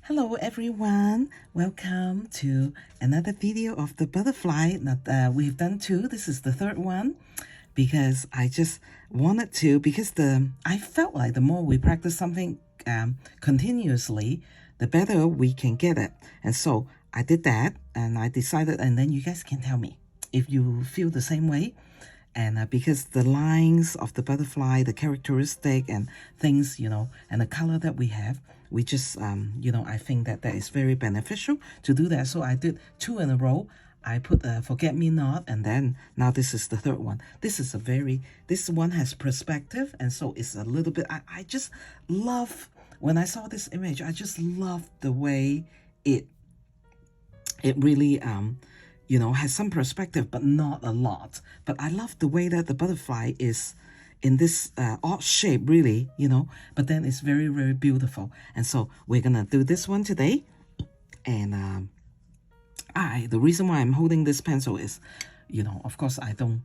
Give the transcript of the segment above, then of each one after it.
Hello everyone, welcome to another video of the butterfly. We've done two. This is the third one because I just wanted to, because I felt like the more we practice something continuously, the better we can get it. And so I did that and I decided, and then you guys can tell me if you feel the same way. And because the lines of the butterfly, the characteristic and things, and the color that we have, we just, I think that is very beneficial to do that. So I did two in a row. I put a forget-me-not, and then now this is the third one. This one has perspective, and so it's a little bit, I just love, when I saw this image, I just love the way it really, has some perspective, but not a lot. But I love the way that the butterfly is in this odd shape, really, but then it's very, very beautiful. And so we're gonna do this one today. And the reason why I'm holding this pencil is, of course I don't,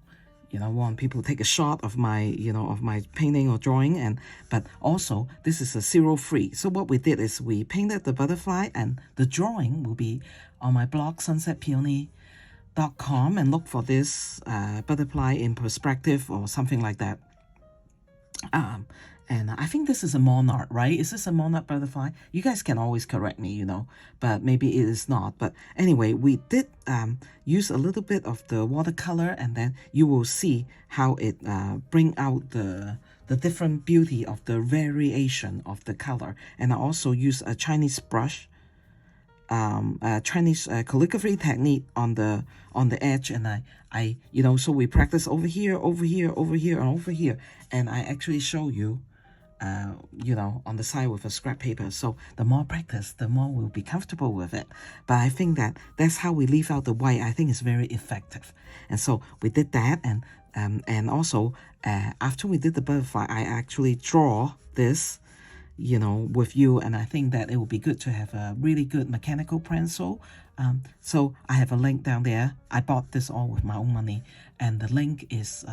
want people to take a shot of my, of my painting or drawing, but also this is a zero-free. So what we did is we painted the butterfly, and the drawing will be on my blog, sunsetpeony.com, and look for this butterfly in perspective or something like that. And I think this is a monarch, right? Is this a monarch butterfly? You guys can always correct me, but maybe it is not. But anyway, we did use a little bit of the watercolor, and then you will see how it bring out the different beauty of the variation of the color. And I also use a Chinese brush, Chinese calligraphy technique on the edge, and I so we practice over here, and over here, and I actually show you on the side with a scrap paper. So the more practice, the more we'll be comfortable with it. But I think that's how we leave out the white. I think it's very effective. And so we did that, and also after we did the butterfly, I actually draw this with you, and I think that it would be good to have a really good mechanical pencil. So I have a link down there. I bought this all with my own money, and the link is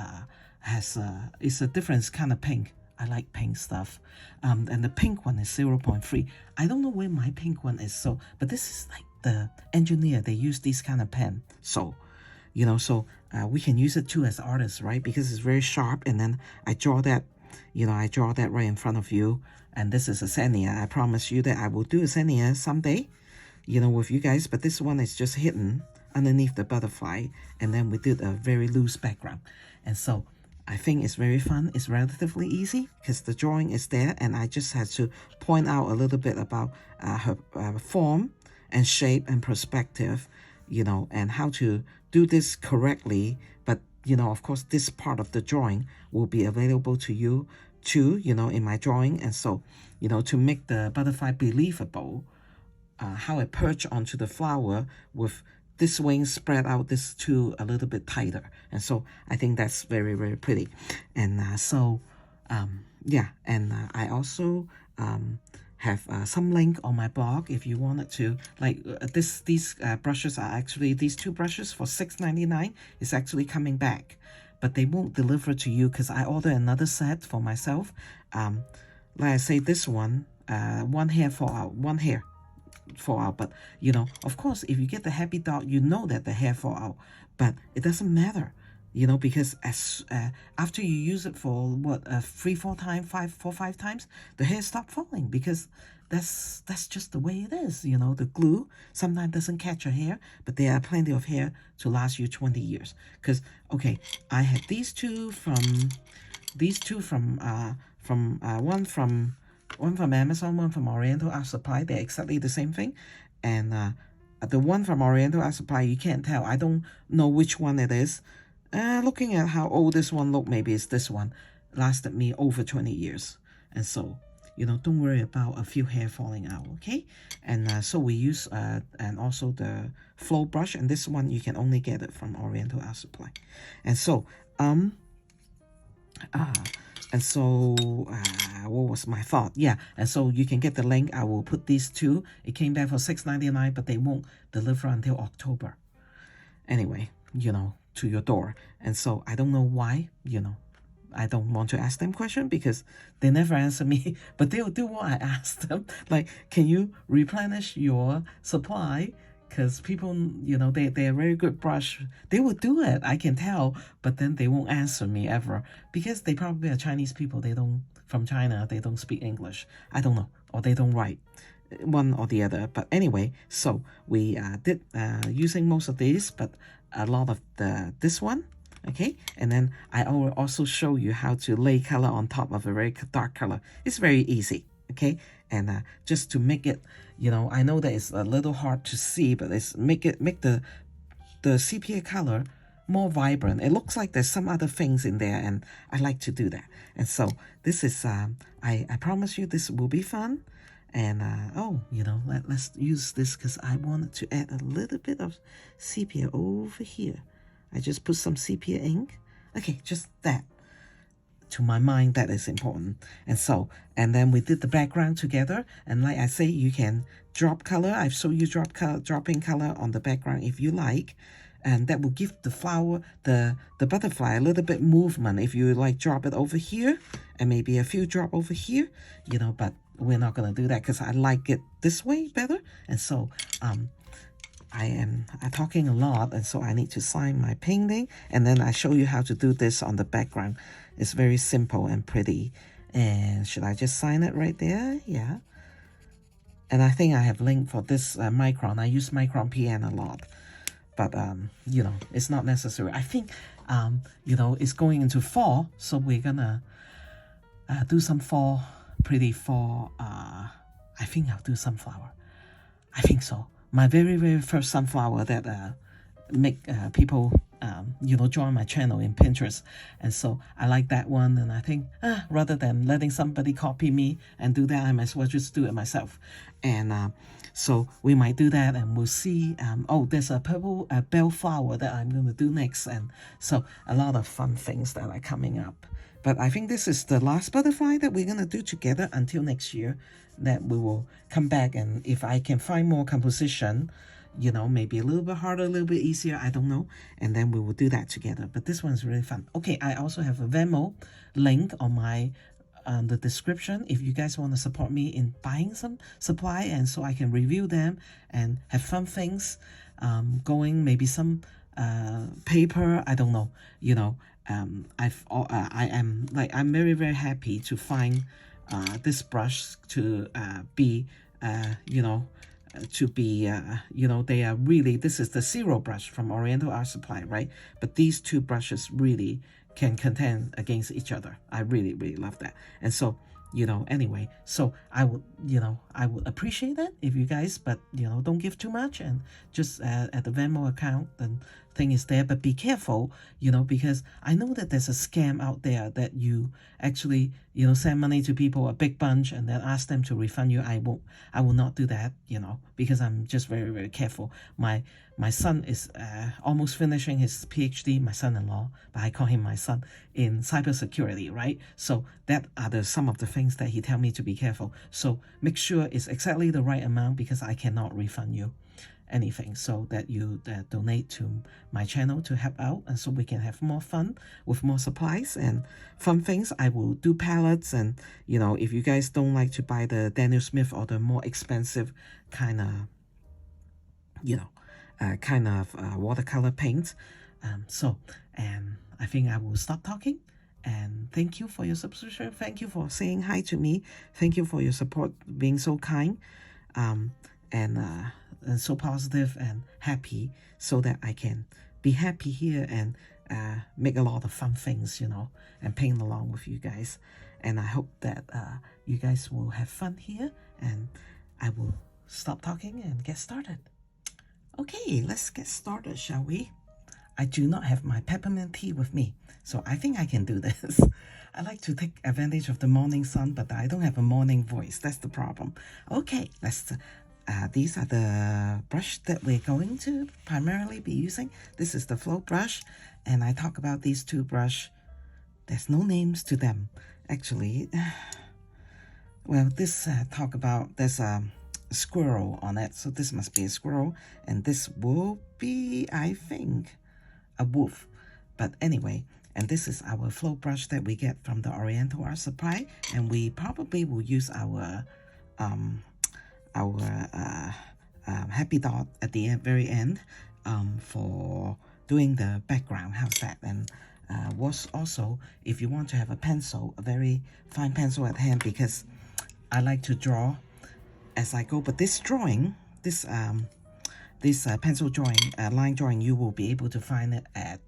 it's a different kind of pink. I like pink stuff, and the pink one is 0.3. I don't know where my pink one is, but this is like the engineer, they use this kind of pen, so we can use it too as artists, right? Because it's very sharp. And then I draw that right in front of you. And this is a Zinnia. I promise you that I will do a Zinnia someday, with you guys. But this one is just hidden underneath the butterfly. And then we did a very loose background. And so I think it's very fun. It's relatively easy because the drawing is there. And I just had to point out a little bit about her form and shape and perspective, and how to do this correctly. But, of course, this part of the drawing will be available to you too, in my drawing. And so, to make the butterfly believable, how it perch onto the flower with this wing spread out, this two a little bit tighter. And so I think that's very, very pretty. And I also have some link on my blog if you wanted to, like these brushes are actually, these two brushes for $6.99 is actually coming back, but they won't deliver to you because I ordered another set for myself. Like I say, this one, one hair fall out, but of course, if you get the happy dot, that the hair fall out, but it doesn't matter, because after you use it for what, 3-4 times, 5 times, the hair stop falling, because that's just the way it is. The glue sometimes doesn't catch your hair, but there are plenty of hair to last you 20 years. Because okay, I had these two from one from Amazon, one from Oriental Art Supply. They're exactly the same thing. And the one from Oriental Art Supply, you can't tell. I don't know which one it is. Looking at how old this one looked, maybe it's this one. Lasted me over 20 years. And so, don't worry about a few hair falling out, okay? And so we use, and also the flow brush. And this one, you can only get it from Oriental Art Supply. And so, what was my thought? Yeah, and so you can get the link. I will put these two. It came back for $6.99, but they won't deliver until October. Anyway, to your door. And so I don't know why, I don't want to ask them question because they never answer me, but they'll do what I ask them. Like, can you replenish your supply? Because people, they're very good brush. They will do it, I can tell, but then they won't answer me ever because they probably are Chinese people. They don't, from China, they don't speak English. I don't know, or they don't write, one or the other. But anyway, so we did using most of these, but a lot of this one. Okay, and then I will also show you how to lay color on top of a very dark color. It's very easy. Okay, and just to make it, I know that it's a little hard to see, but it's make the sepia color more vibrant. It looks like there's some other things in there, and I like to do that. And so this is I promise you this will be fun. And let's use this because I wanted to add a little bit of sepia over here. I just put some sepia ink. Okay, just that. To my mind, that is important. And then we did the background together. And like I say, you can drop color. I've shown you dropping color on the background if you like. And that will give the flower, the butterfly, a little bit movement. If you like, drop it over here and maybe a few drop over here, but we're not going to do that because I like it this way better. And so I am talking a lot, and so I need to sign my painting, and then I show you how to do this on the background. It's very simple and pretty. And should I just sign it right there? Yeah. And I think I have link for this Micron. I use Micron PN a lot, but it's not necessary. I think it's going into fall, so we're gonna do some fall, pretty fall. I think I'll do sunflower. I think so. My very, very first sunflower that make people, join my channel in Pinterest. And so I like that one. And I think rather than letting somebody copy me and do that, I might as well just do it myself. And so we might do that, and we'll see. There's a purple bellflower that I'm going to do next. And so a lot of fun things that are coming up. But I think this is the last butterfly that we're going to do together until next year, that we will come back. And if I can find more composition, maybe a little bit harder, a little bit easier, I don't know. And then we will do that together. But this one's really fun. Okay, I also have a Venmo link on my the description if you guys want to support me in buying some supply, and so I can review them and have fun things going, maybe some paper, I don't know, I'm very, very happy to find this brush to be they are really, this is the Zero brush from Oriental Art Supply, right? But these two brushes really can contend against each other. I really, really love that. And so, anyway, so I would appreciate that if you guys, but, don't give too much, and just at the Venmo account, then thing is there. But be careful, because I know that there's a scam out there that you actually, send money to people, a big bunch, and then ask them to refund you. I will not do that, because I'm just very, very careful. My son is almost finishing his PhD, my son-in-law, but I call him my son, in cybersecurity, right? So that are some of the things that he tell me to be careful. So make sure it's exactly the right amount, because I cannot refund you anything, so that you donate to my channel to help out, and so we can have more fun with more supplies and fun things. I will do palettes, and if you guys don't like to buy the Daniel Smith or the more expensive kind of watercolor paint, and I think I will stop talking. And thank you for your subscription. Thank you for saying hi to me. Thank you for your support, being so kind, and so positive and happy, so that I can be happy here and make a lot of fun things, and paint along with you guys. And I hope that you guys will have fun here, and I will stop talking and get started. Okay, let's get started, shall we? I do not have my peppermint tea with me, so I think I can do this. I like to take advantage of the morning sun, but I don't have a morning voice. That's the problem. Okay, let's... these are the brush that we're going to primarily be using. This is the flow brush, and I talk about these two brush. There's no names to them, actually. Well, this talk about, there's a squirrel on it, so this must be a squirrel, and this will be, I think, a wolf. But anyway, And this is our flow brush that we get from the Oriental Art Supply, and we probably will use our happy dot at the very end for doing the background. How's that? And was also, if you want to have a pencil, a very fine pencil at hand, because I like to draw as I go. But this drawing, this pencil drawing, line drawing, you will be able to find it at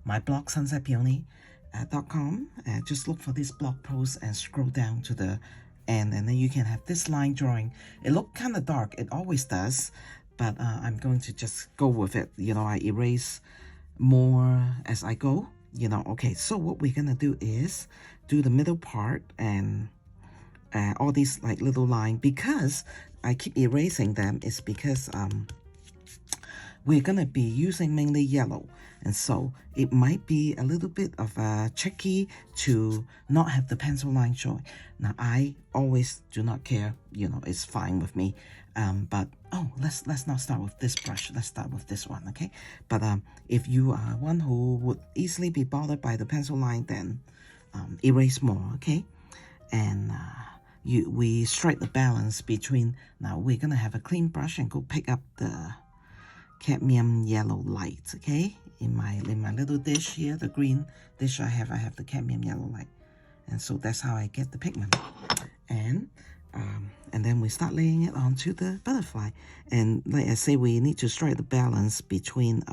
my blog, sunsetpeony.com. Just look for this blog post and scroll down to the end, and then you can have this line drawing. It look kind of dark, it always does, but I'm going to just go with it. You know, I erase more as I go, you know. Okay, so what we're gonna do is do the middle part and all these like little line. Because I keep erasing them is because we're gonna be using mainly yellow, and so it might be a little bit of tricky to not have the pencil line showing. Now I always do not care, you know, it's fine with me. But let's not start with this brush. Let's start with this one, okay? But if you are one who would easily be bothered by the pencil line, then erase more, okay? And we strike the balance between. Now we're gonna have a clean brush and go pick up the cadmium yellow light, okay? In my little dish here, the green dish I have the cadmium yellow light, and so that's how I get the pigment. And then we start laying it onto the butterfly. And like I say, we need to strike the balance between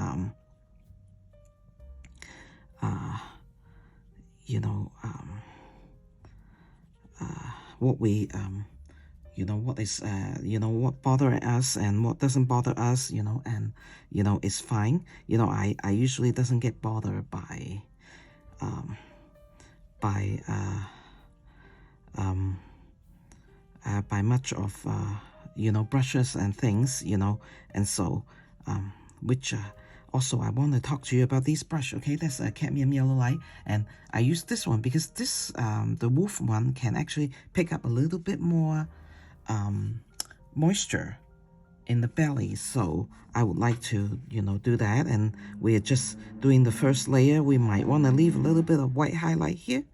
you know, what we you know, what is you know, what bothers us and what doesn't bother us, you know. And you know, it's fine. You know, I usually doesn't get bothered by much of you know, brushes and things, you know. And so which also I want to talk to you about this brush, okay? That's a cadmium yellow light, and I use this one because this the wolf one can actually pick up a little bit more moisture in the belly. So I would like to, you know, do that. And we're just doing the first layer. We might want to leave a little bit of white highlight here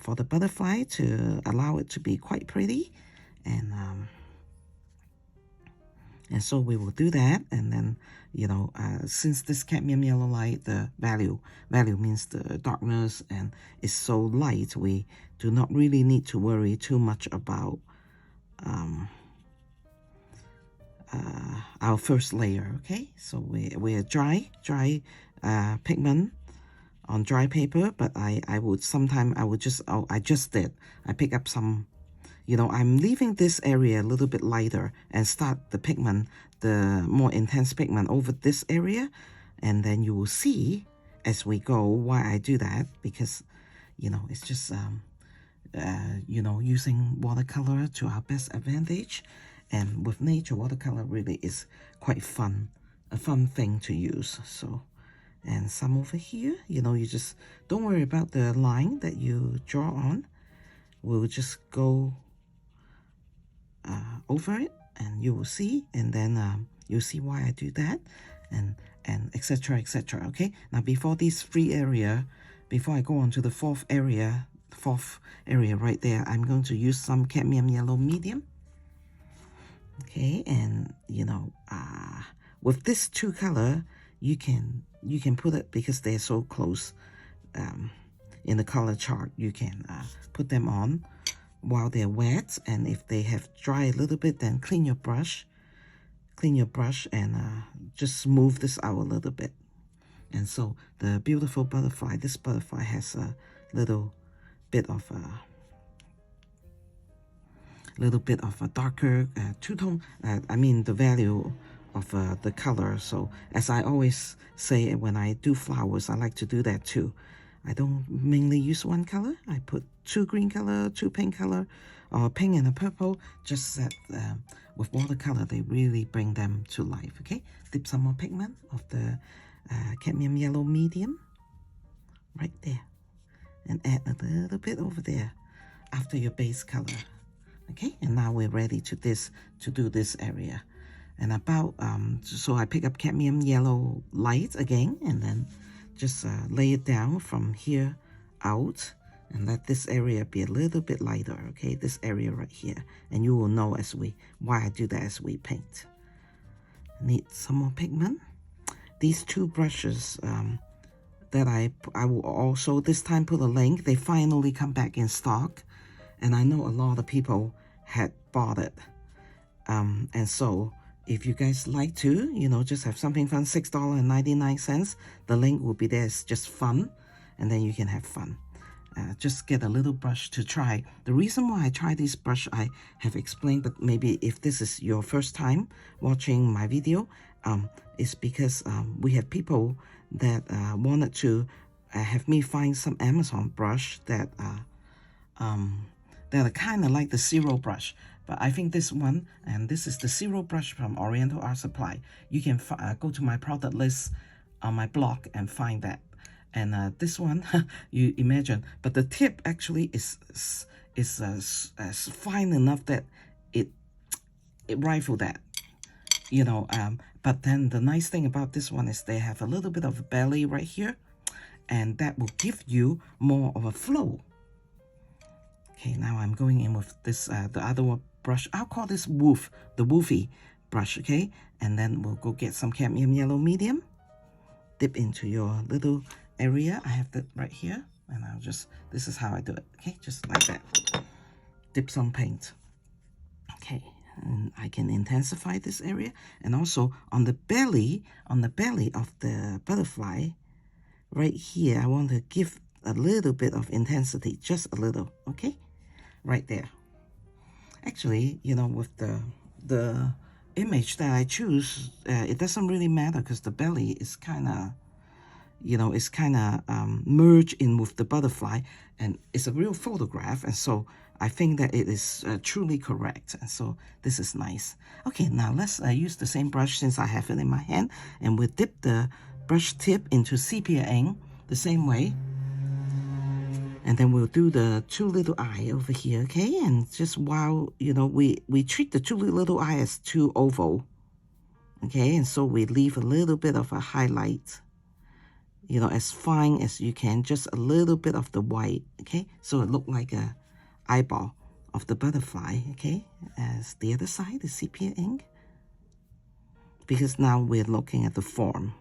for the butterfly to allow it to be quite pretty. And so we will do that. And then, you know, since this cadmium yellow light, the value means the darkness, and it's so light, we do not really need to worry too much about our first layer, okay? So we're dry pigment on dry paper, but I would just, I just did. I pick up some, you know, I'm leaving this area a little bit lighter and start the pigment, the more intense pigment over this area. And then you will see as we go why I do that, because, you know, it's just, you know, using watercolor to our best advantage. And with nature, watercolor really is quite fun, a fun thing to use. So, and some over here, you know, you just don't worry about the line that you draw on. We'll just go over it, and you will see, and then you'll see why I do that, and etc, etc. Okay, now before this free area, before I go on to the fourth area right there, I'm going to use some cadmium yellow medium. Okay, and you know, with this two color, you can put it, because they're so close in the color chart, you can put them on while they're wet. And if they have dry a little bit, then clean your brush and just smooth this out a little bit. And so the beautiful butterfly, this butterfly has a little bit of a darker two-tone, I mean the value of the color. So as I always say, when I do flowers, I like to do that too. I don't mainly use one color. I put two green color, two pink color, or pink and a purple, just that with watercolor, they really bring them to life, okay? Dip some more pigment of the cadmium yellow medium right there, and add a little bit over there after your base color, okay? And now we're ready to do this area. And about, so I pick up cadmium yellow light again, and then just lay it down from here out and let this area be a little bit lighter, okay? This area right here. And you will know why I do that as we paint. Need some more pigment. These two brushes that I will also this time put a link. They finally come back in stock. And I know a lot of people had bought it. And so if you guys like to, you know, just have something fun, $6.99. The link will be there. It's just fun. And then you can have fun. Just get a little brush to try. The reason why I try this brush, I have explained, but maybe if this is your first time watching my video, is because we have people that wanted to have me find some Amazon brush that are kind of like the zero brush. But I think this one, and this is the zero brush from Oriental Art Supply. You can go to my product list on my blog and find that. And this one, you imagine, but the tip actually is fine enough that it rifle that, you know. But then the nice thing about this one is they have a little bit of a belly right here, and that will give you more of a flow. Okay, now I'm going in with this the other brush. I'll call this the woofy brush. Okay, and then we'll go get some cadmium yellow medium. Dip into your little area. I have that right here, and I'll just, this is how I do it. Okay, just like that. Dip some paint. Okay, and I can intensify this area, and also on the belly of the butterfly right here, I want to give a little bit of intensity, just a little. Okay, right there. Actually, you know, with the image that I choose, it doesn't really matter because the belly is kind of, you know, it's kind of merged in with the butterfly, and it's a real photograph, and so I think that it is truly correct, and so this is nice. Okay, now let's use the same brush since I have it in my hand, and we'll dip the brush tip into sepia ink the same way, and then we'll do the two little eye over here, okay? And just while, you know, we treat the two little eye as two oval, okay? And so we leave a little bit of a highlight, you know, as fine as you can, just a little bit of the white, okay? So it looked like a eyeball of the butterfly, okay? As the other side, the sepia ink. Because now we're looking at the form.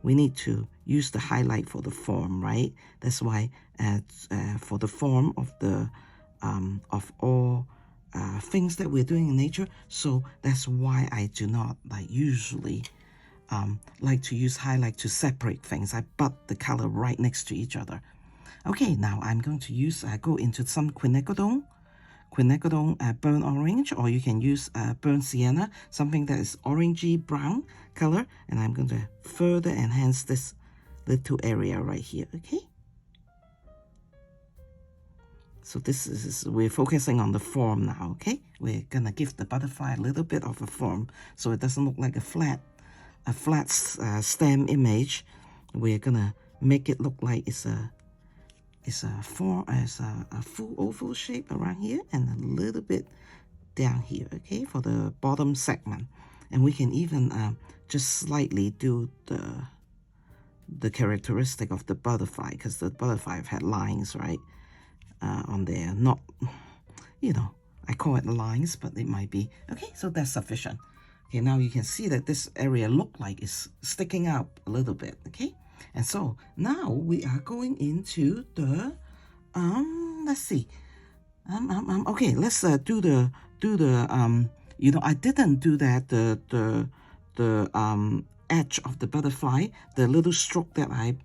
We need to use the highlight for the form, right? That's why for the form of the of all things that we're doing in nature, so that's why I do not usually like to use highlight to separate things. I put the color right next to each other. Okay, now I'm going to use go into some quinacridone burnt orange, or you can use burnt sienna, something that is orangey brown color, and I'm going to further enhance this little area right here. Okay, so this is we're focusing on the form now. Okay, we're gonna give the butterfly a little bit of a form so it doesn't look like a flat stem image. We're gonna make it look like it's a full oval shape around here and a little bit down here, okay, for the bottom segment. And we can even just slightly do the characteristic of the butterfly, because the butterfly had lines, right, on there. Not, you know, I call it lines, but it might be, okay, so that's sufficient. Okay, now you can see that this area look like it's sticking out a little bit, okay? And so now we are going into the let's see, okay, let's do the you know, I didn't do that the edge of the butterfly, the little stroke that I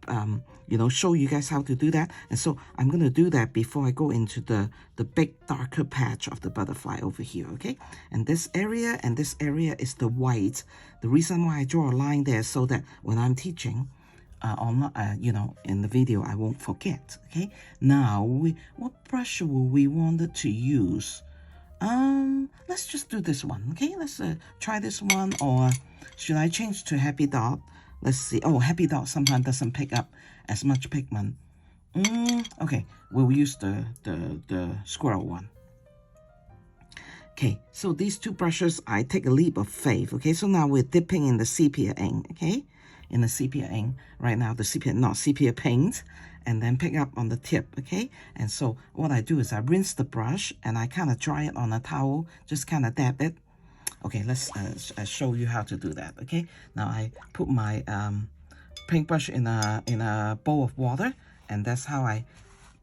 you know, show you guys how to do that. And so I'm going to do that before I go into the big darker patch of the butterfly over here, okay? And this area is the white. The reason why I draw a line there so that when I'm teaching you know, in the video, I won't forget. Okay, now what brush will we wanted to use? Let's just do this one. Okay, let's try this one, or should I change to Happy Dot? Let's see. Oh, Happy Dot sometimes doesn't pick up as much pigment. Okay, we'll use the squirrel one. Okay, so these two brushes, I take a leap of faith. Okay, so now we're dipping in the sepia ink. Okay, in the sepia ink right now, the sepia, not sepia paint, and then pick up on the tip, okay? And so what I do is I rinse the brush and I kind of dry it on a towel, just kind of dab it. Okay, let's show you how to do that, okay? Now I put my paintbrush in a bowl of water, and that's how I,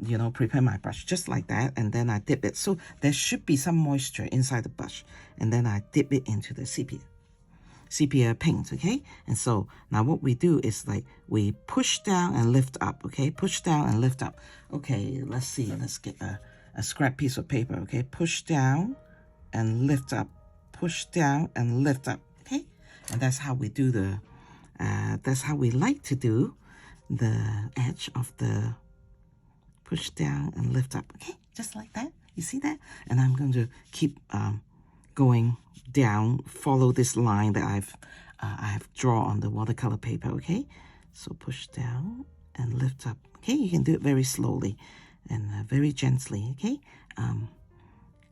you know, prepare my brush, just like that. And then I dip it, so there should be some moisture inside the brush, and then I dip it into the sepia paint, okay? And so now what we do is like we push down and lift up, okay? Push down and lift up. Okay, let's see, let's get a scrap piece of paper, okay? Push down and lift up, push down and lift up, okay? And that's how we do the that's how we like to do the edge of the push down and lift up, okay? Just like that. You see that? And I'm going to keep going down, follow this line that I've drawn on the watercolor paper, okay? So push down and lift up, okay? You can do it very slowly and very gently, okay?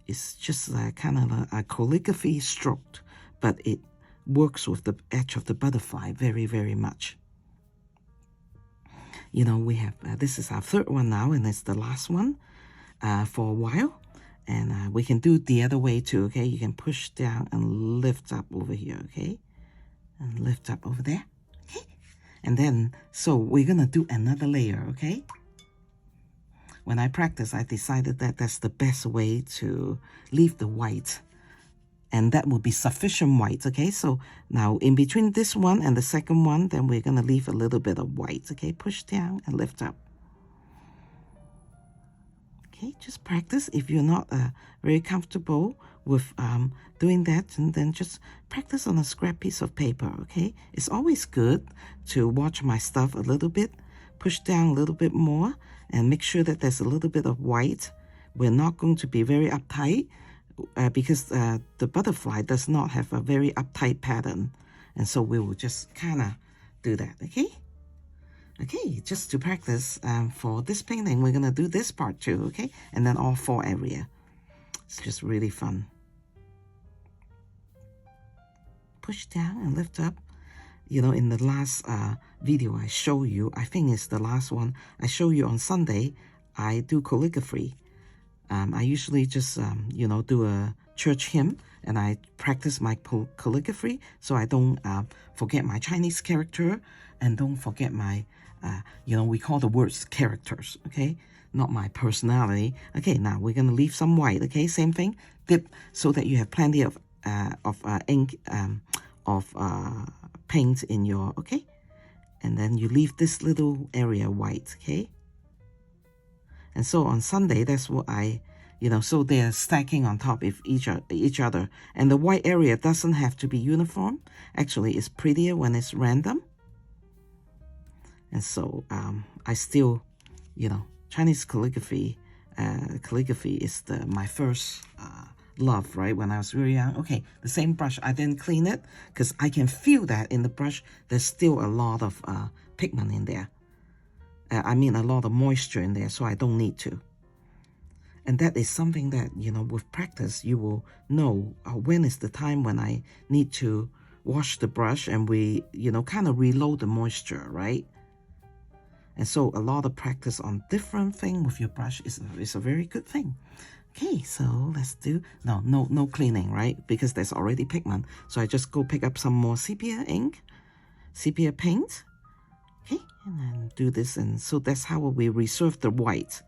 It's just kind of a calligraphy stroke, but it works with the edge of the butterfly very, very much. You know, we have, this is our third one now, and it's the last one for a while. And we can do it the other way too, okay? You can push down and lift up over here, okay? And lift up over there, okay? And then, so we're gonna do another layer, okay? When I practice, I decided that that's the best way to leave the white. And that will be sufficient white, okay? So now in between this one and the second one, then we're gonna leave a little bit of white, okay? Push down and lift up. Okay, just practice. If you're not very comfortable with doing that, and then just practice on a scrap piece of paper, okay? It's always good to watch my stuff a little bit, push down a little bit more, and make sure that there's a little bit of white. We're not going to be very uptight because the butterfly does not have a very uptight pattern. And so we will just kind of do that, okay? Okay, just to practice for this painting, we're gonna do this part too, okay? And then all four area. It's just really fun. Push down and lift up. You know, in the last video I show you, I think it's the last one, I show you on Sunday, I do calligraphy. I usually just, you know, do a church hymn, and I practice my calligraphy so I don't forget my Chinese character and don't forget my, you know, we call the words characters, okay? Not my personality. Okay, now we're going to leave some white, okay? Same thing, dip so that you have plenty of ink, paint in your, okay? And then you leave this little area white, okay? And so on Sunday, that's what I, you know, so they're stacking on top of each other. And the white area doesn't have to be uniform. Actually, it's prettier when it's random. And so I still, you know, Chinese calligraphy is my first love, right? When I was really young. Okay, the same brush, I didn't clean it because I can feel that in the brush, there's still a lot of pigment in there. I mean, a lot of moisture in there, so I don't need to. And that is something that, you know, with practice, you will know when is the time when I need to wash the brush and we, you know, kind of reload the moisture, right? And so a lot of practice on different thing with your brush is a very good thing. Okay, so let's do, no cleaning, right? Because there's already pigment. So I just go pick up some more sepia ink, sepia paint. Okay, and then do this, and so that's how we reserve the white.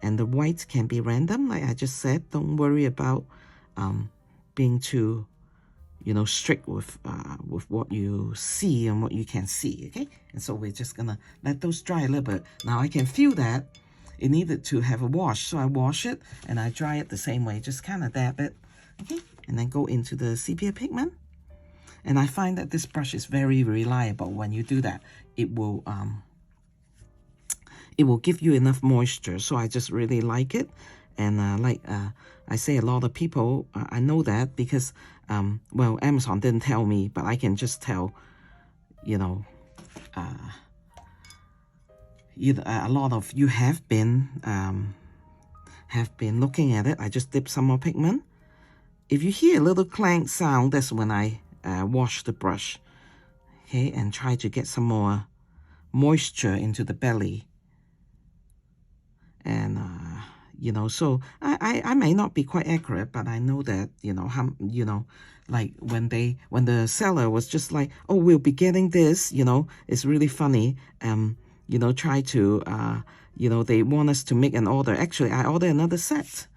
And the white can be random, like I just said. Don't worry about being too, you know, strict with what you see and what you can see, okay? And so we're just gonna let those dry a little bit. Now I can feel that it needed to have a wash, so I wash it and I dry it the same way, just kind of dab it, okay? And then go into the sepia pigment. And I find that this brush is very reliable. When you do that, it will give you enough moisture. So I just really like it. And I say, a lot of people, I know that because, well, Amazon didn't tell me, but I can just tell, you know, a lot of you have been looking at it. I just dip some more pigment. If you hear a little clank sound, that's when I wash the brush. okay, and try to get some more moisture into the belly. And you know, so I may not be quite accurate, but I know that, you know, how, you know, like when the seller was just like, oh, we'll be getting this, you know, it's really funny. You know, try to you know, they want us to make an order. Actually, I ordered another set.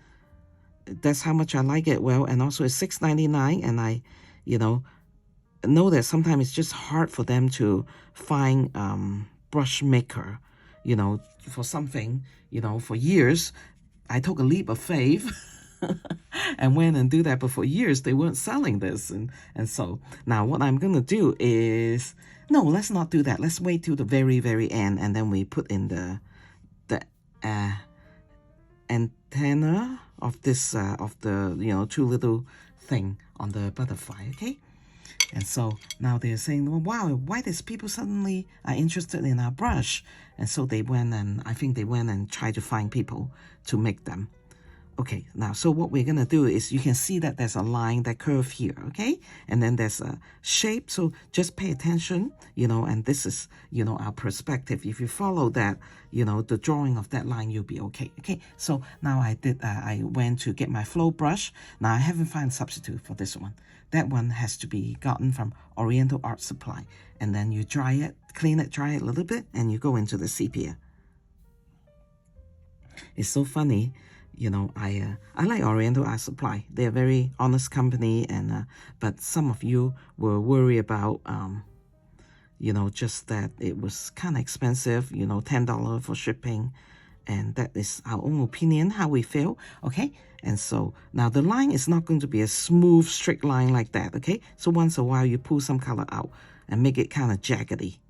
That's how much I like it. Well, and also it's $6.99, and I, you know that sometimes it's just hard for them to find brush maker, you know, for something, you know, for years. I took a leap of faith and went and do that, but for years they weren't selling this, and so now what I'm gonna do is, no, let's not do that. Let's wait till the very end, and then we put in the antenna of this of the, you know, two little thing on the butterfly, okay? And so now they're saying, well, wow, why these people suddenly are interested in our brush? And so they went and, I think they went and tried to find people to make them. Okay, now, so what we're going to do is, you can see that there's a line that curve here, okay? And then there's a shape, so just pay attention, you know, and this is, you know, our perspective. If you follow that, you know, the drawing of that line, you'll be okay, okay? So now I went to get my flow brush. Now, I haven't found a substitute for this one. That one has to be gotten from Oriental Art Supply. And then you dry it, clean it, dry it a little bit, and you go into the sepia. It's so funny. You know, I like Oriental Art Supply. They're a very honest company, and but some of you were worried about, you know, just that it was kind of expensive, you know, $10 for shipping, and that is our own opinion, how we feel, okay? And so now the line is not going to be a smooth, straight line like that, okay? So once a while you pull some color out and make it kind of jaggedy.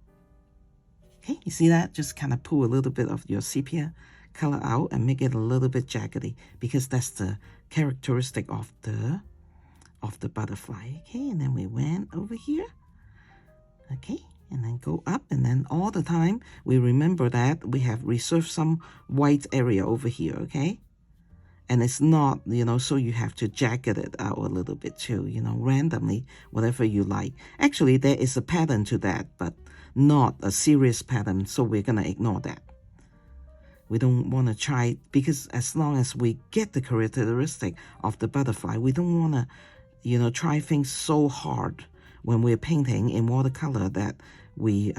Okay, you see that? Just kind of pull a little bit of your sepia color out and make it a little bit jaggedy, because that's the characteristic of the butterfly. Okay, and then we went over here. Okay, and then go up, and then all the time we remember that we have reserved some white area over here, okay? And it's not, you know, so you have to jagged it out a little bit too, you know, randomly, whatever you like. Actually, there is a pattern to that, but not a serious pattern, so we're gonna ignore that. We don't want to try, because as long as we get the characteristic of the butterfly, we don't want to, you know, try things so hard when we're painting in watercolor that we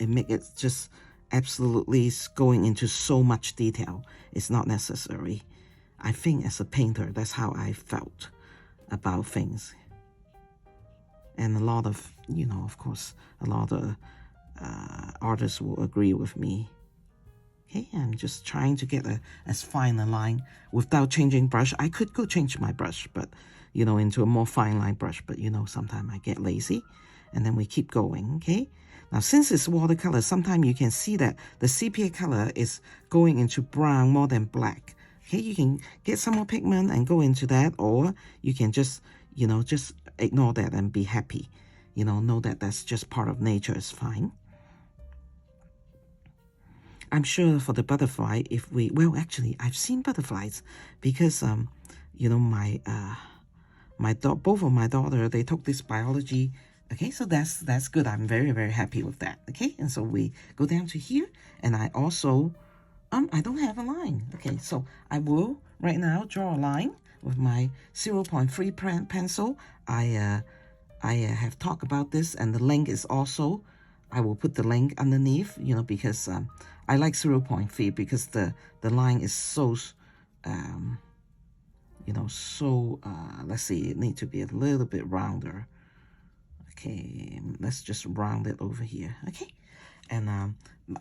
make it just absolutely going into so much detail. It's not necessary. I think as a painter, that's how I felt about things. And a lot of, you know, of course, a lot of artists will agree with me. Okay, I'm just trying to get as fine a line without changing brush. I could go change my brush, but, you know, into a more fine line brush. But, you know, sometimes I get lazy. And then we keep going, okay? Now, since it's watercolor, sometimes you can see that the sepia color is going into brown more than black. Okay, you can get some more pigment and go into that, or you can just, you know, just ignore that and be happy. You know that that's just part of nature, it's fine. I'm sure for the butterfly, if we, well, actually, I've seen butterflies because, you know, both of my daughter, they took this biology. Okay, so that's good. I'm very, very happy with that. Okay, and so we go down to here, and I also, I don't have a line. Okay, so I will right now draw a line with my 0.3 pencil. I have talked about this, and the length is also, I will put the length underneath, you know, because I like 0.3 because the line is so, you know, so, let's see, it needs to be a little bit rounder. Okay, let's just round it over here, okay? And I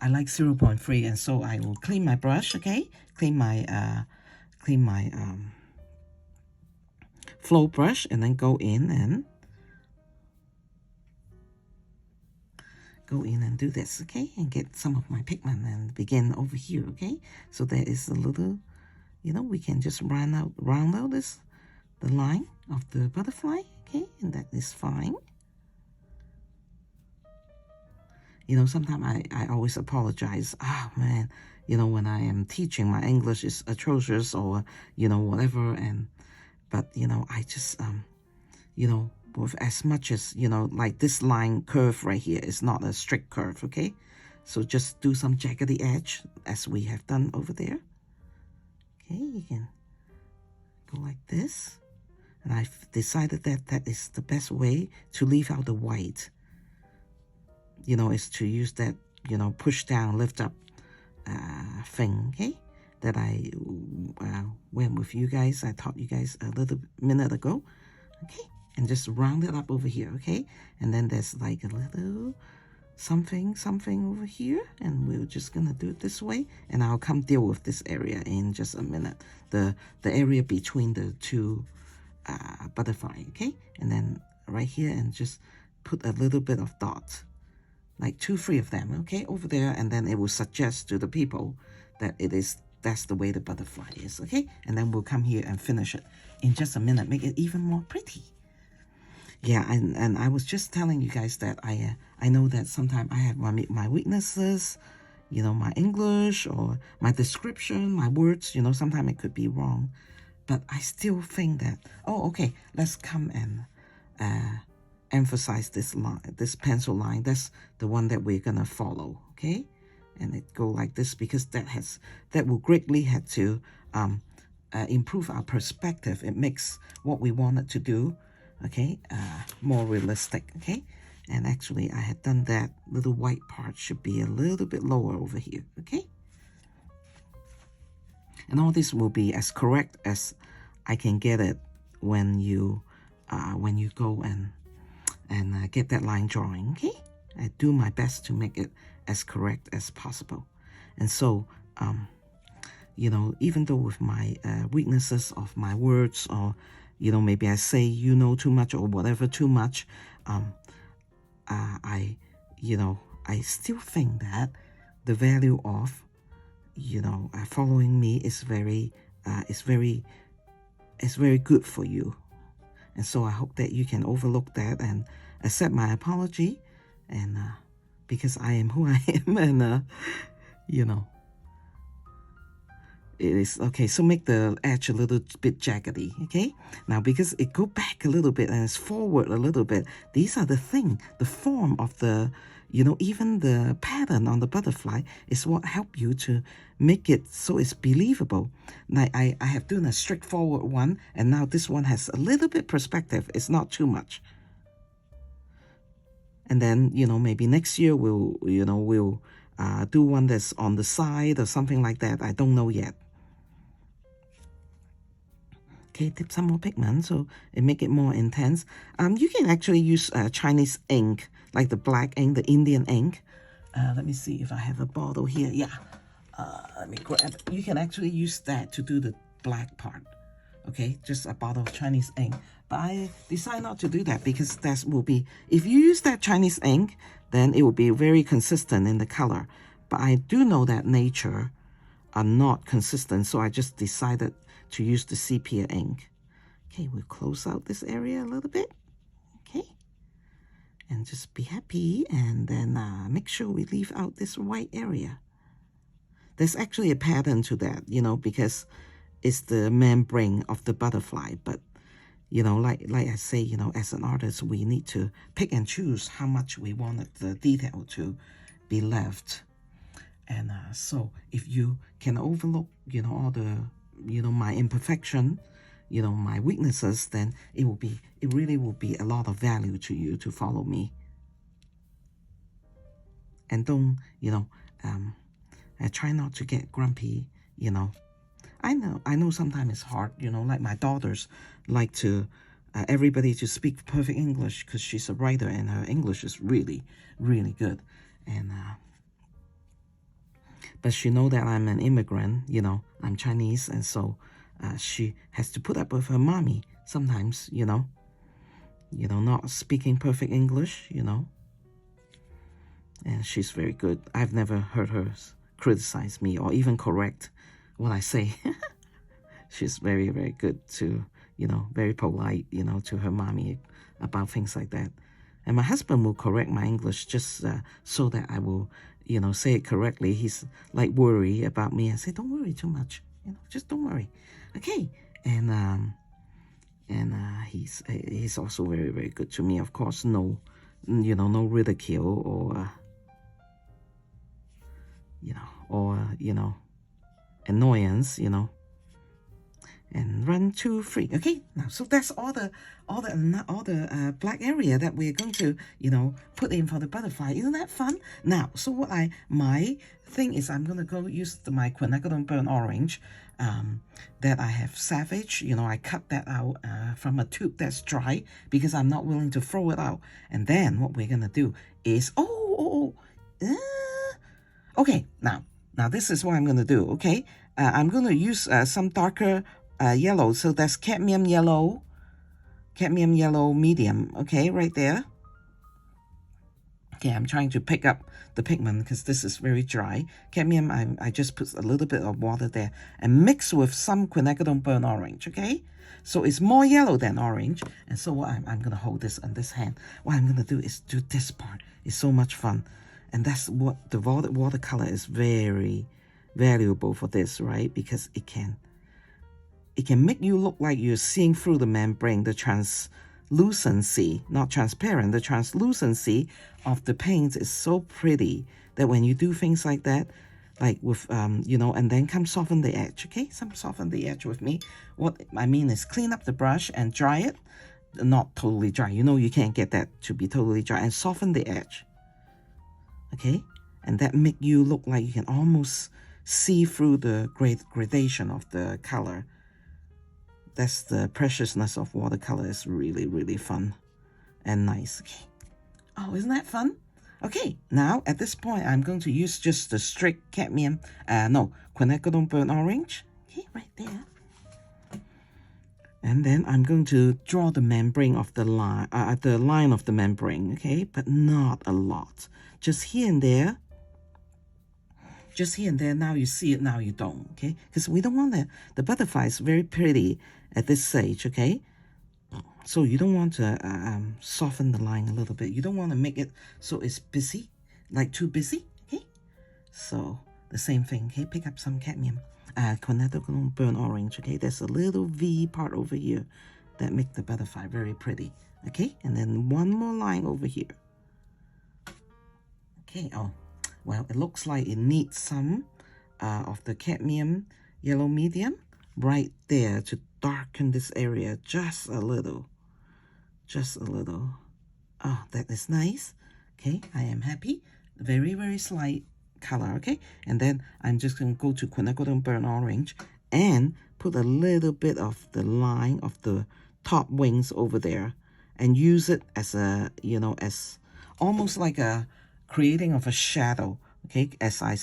like 0.3, and so I will clean my brush, okay? Clean my flow brush, and then go in and do this, okay? And get some of my pigment and begin over here, okay? So there is a little, you know, we can just round out the line of the butterfly, okay? And that is fine. You know, sometimes I always apologize. Oh, man, you know, when I am teaching, my English is atrocious, or, you know, whatever. But, you know, I just, you know, with as much as, you know, like this line curve right here is not a straight curve, okay? So just do some jaggedy edge as we have done over there. Okay, you can go like this. And I've decided that that is the best way to leave out the white. You know, is to use that, you know, push down, lift up thing, okay? That I went with you guys. I taught you guys a little minute ago, okay? And just round it up over here, okay? And then there's like a little something over here, and we're just gonna do it this way, and I'll come deal with this area in just a minute. The area between the two butterfly, okay? And then right here, and just put a little bit of dot, like 2, 3 of them, okay, over there, and then it will suggest to the people that that's the way the butterfly is, okay? And then we'll come here and finish it in just a minute, make it even more pretty. Yeah, and I was just telling you guys that I know that sometimes I have my weaknesses, you know, my English or my description, my words, you know, sometimes it could be wrong, but I still think that, oh, okay, let's come and emphasize this line, this pencil line. That's the one that we're gonna follow, okay? And it go like this because that will greatly have to improve our perspective. It makes what we wanted to do, okay, more realistic, okay? And actually I had done that. Little white part should be a little bit lower over here, okay? And all this will be as correct as I can get it when you go and get that line drawing, okay? I do my best to make it as correct as possible. And so, you know, even though with my weaknesses of my words, or, you know, maybe I say, you know, too much or whatever too much, you know, I still think that the value of, you know, following me is very good for you. And so I hope that you can overlook that and accept my apology, and because I am who I am, and you know, it is okay. So make the edge a little bit jaggedy, okay? Now because it go back a little bit and it's forward a little bit, these are the form of the, you know, even the pattern on the butterfly is what help you to make it so it's believable. Now I have done a straightforward one, and now this one has a little bit perspective. It's not too much. And then, you know, maybe next year we'll do one that's on the side or something like that. I don't know yet. Okay, dip some more pigment so it make it more intense. You can actually use Chinese ink, like the black ink, the Indian ink. Let me see if I have a bottle here. Yeah, let me grab it. You can actually use that to do the black part. Okay, just a bottle of Chinese ink. But I decide not to do that because that will be, if you use that Chinese ink, then it will be very consistent in the color. But I do know that nature are not consistent, so I just decided to use the sepia ink. Okay, we'll close out this area a little bit. Okay, and just be happy, and then make sure we leave out this white area. There's actually a pattern to that, you know, because it's the membrane of the butterfly. But, you know, like I say, you know, as an artist, we need to pick and choose how much we wanted the detail to be left. And so if you can overlook, you know, all the, you know, my imperfection, you know, my weaknesses, then it really will be a lot of value to you to follow me. And don't, you know, try not to get grumpy, you know. I know sometimes it's hard, you know, like my daughters like to, everybody to speak perfect English because she's a writer and her English is really, really good. And, but she know that I'm an immigrant, you know, I'm Chinese, and so she has to put up with her mommy sometimes, you know, not speaking perfect English, you know. And she's very good. I've never heard her criticize me or even correct what I say. She's very, very good to, you know, very polite, you know, to her mommy about things like that. And my husband will correct my English just so that I will, you know, say it correctly. He's like worry about me. I say, don't worry too much, you know, just don't worry. Okay. And And he's also very, very good to me. Of course, no, no ridicule or annoyance, and run 2 3. Okay, now so that's all the black area that we're going to put in for the butterfly. Isn't that fun? Now, so what my thing is, I'm gonna go use my quinacridone burnt orange that I have savage. I cut that out from a tube that's dry because I'm not willing to throw it out. And then what we're gonna do is okay, now this is what I'm gonna do. Okay, I'm gonna use some darker yellow. So that's cadmium yellow medium. Okay, right there. Okay, I'm trying to pick up the pigment because this is very dry. Cadmium, I just put a little bit of water there and mix with some quinacridone burnt orange. Okay, so it's more yellow than orange. And so what I'm gonna hold this on this hand. What I'm gonna do is do this part. It's so much fun, and that's what the watercolor is very valuable for this, right? Because it can make you look like you're seeing through the membrane, the translucency, not transparent, the translucency of the paint is so pretty that when you do things like that, like with, and then come soften the edge, okay? Soften the edge with me. What I mean is clean up the brush and dry it. Not totally dry. You can't get that to be totally dry. And soften the edge, okay? And that make you look like you can almost see through the gradation of the color. That's the preciousness of watercolor. It's really, really fun and nice. Okay. Oh, isn't that fun? Okay, now at this point, I'm going to use just the straight quinacridone burnt orange. Okay, right there. And then I'm going to draw the membrane of the line of the membrane, okay? But not a lot. Just here and there. Just here and there. Now you see it, now you don't, okay? Because we don't want the butterfly is very pretty at this stage, okay? So you don't want to soften the line a little bit. You don't want to make it so it's busy, like too busy, okay? So the same thing, okay? Pick up some cadmium, quinacridone burnt orange, okay? There's a little V part over here that make the butterfly very pretty, okay? And then one more line over here. Okay, well, it looks like it needs some of the cadmium yellow medium right there to darken this area just a little. Just a little. Oh, that is nice. Okay, I am happy. Very, very slight color, okay? And then I'm just going to go to quinacridone burnt orange and put a little bit of the line of the top wings over there and use it as a, as almost like a creating of a shadow, okay? As I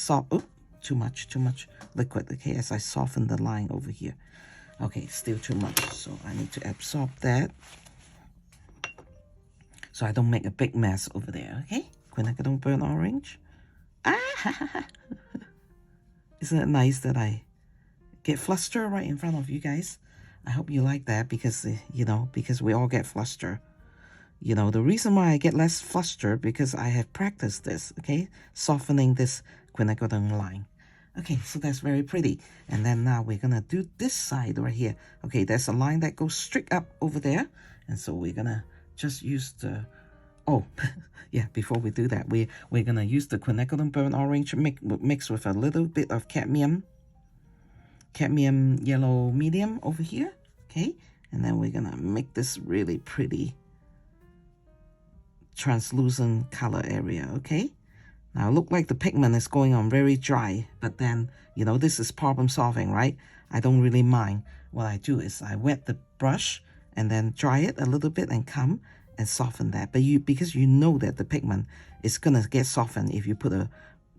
too much liquid, okay? As I soften the line over here. Okay, still too much, so I need to absorb that so I don't make a big mess over there, okay? Quinacridone burnt orange. Isn't it nice that I get flustered right in front of you guys? I hope you like that because, because we all get flustered. The reason why I get less flustered because I have practiced this, okay? Softening this quinacridone line. Okay, so that's very pretty. And then now we're going to do this side right here. Okay, there's a line that goes straight up over there. And so we're going to just use the... Oh, yeah, before we do that, we're going to use the quinacridone burnt orange mixed with a little bit of cadmium yellow medium over here. Okay, and then we're going to make this really pretty translucent color area, okay? Now, look like the pigment is going on very dry, but then, this is problem solving, right? I don't really mind. What I do is I wet the brush and then dry it a little bit and come and soften that. But because you know that the pigment is going to get softened if you put a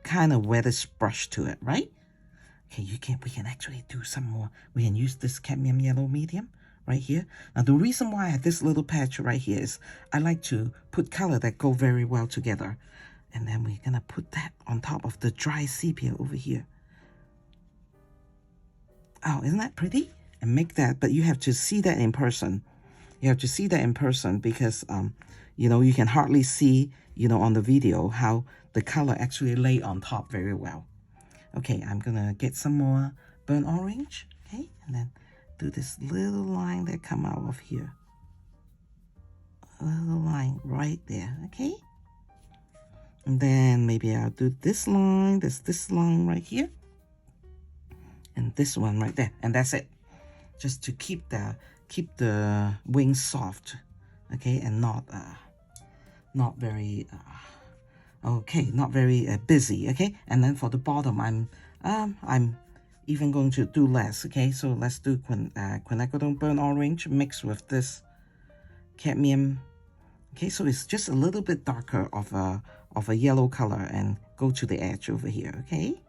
kind of wettish brush to it, right? Okay, we can actually do some more. We can use this cadmium yellow medium right here. Now, the reason why I have this little patch right here is I like to put color that go very well together. And then we're going to put that on top of the dry sepia over here. Oh, isn't that pretty? And make that, but you have to see that in person. You have to see that in person because, you can hardly see, on the video how the color actually lay on top very well. Okay, I'm going to get some more burnt orange, okay? And then do this little line that come out of here. A little line right there, okay? And then maybe I'll do this line, this line right here. And this one right there, and that's it. Just to keep the wings soft, okay, and not very not very busy, okay. And then for the bottom, I'm even going to do less, okay. So let's do quinacridone burnt orange mixed with this cadmium, okay. So it's just a little bit darker of a yellow color, and go to the edge over here, okay.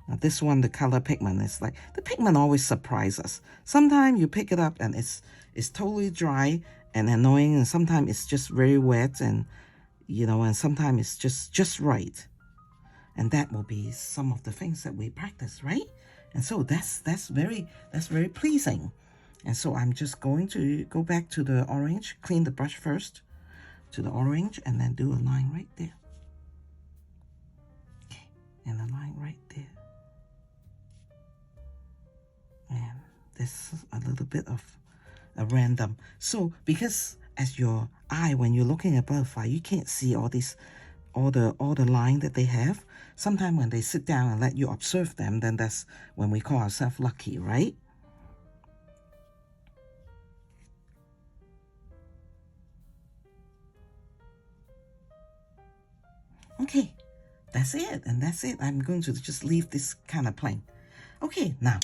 Now this one, the color pigment is like, the pigment always surprises us. Sometimes you pick it up and it's totally dry and annoying, and sometimes it's just very wet, and you know, and sometimes it's just right. And that will be some of the things that we practice, right? And so that's very pleasing. And so I'm just going to go back to the orange, clean the brush first to the orange, and then do a line right there. Okay, and a line right there. And this is a little bit of a random. So because as your eye, when you're looking at butterfly, you can't see all the line that they have. Sometimes when they sit down and let you observe them, then that's when we call ourselves lucky, right? Okay, that's it, and that's it. I'm going to just leave this kind of plain. Okay, now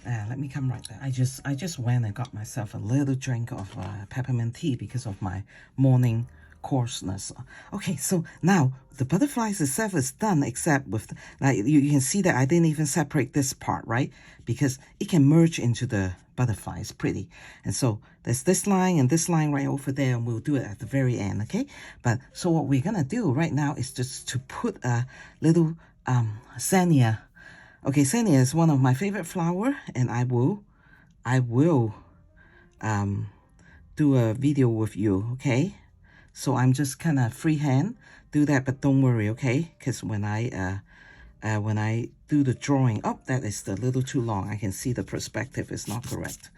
let me come right there. I just went and got myself a little drink of peppermint tea because of my morning coarseness. Okay, so now the butterflies itself is done, except with like you can see that I didn't even separate this part, right? Because it can merge into the butterfly. It's pretty. And so there's this line and this line right over there, and we'll do it at the very end, okay? But so what we're gonna do right now is just to put a little Zinnia. Okay, Zinnia is one of my favorite flower, and I will do a video with you, okay? So I'm just kind of freehand do that, but don't worry, okay? Because when I do the drawing up, that is a little too long. I can see the perspective is not correct.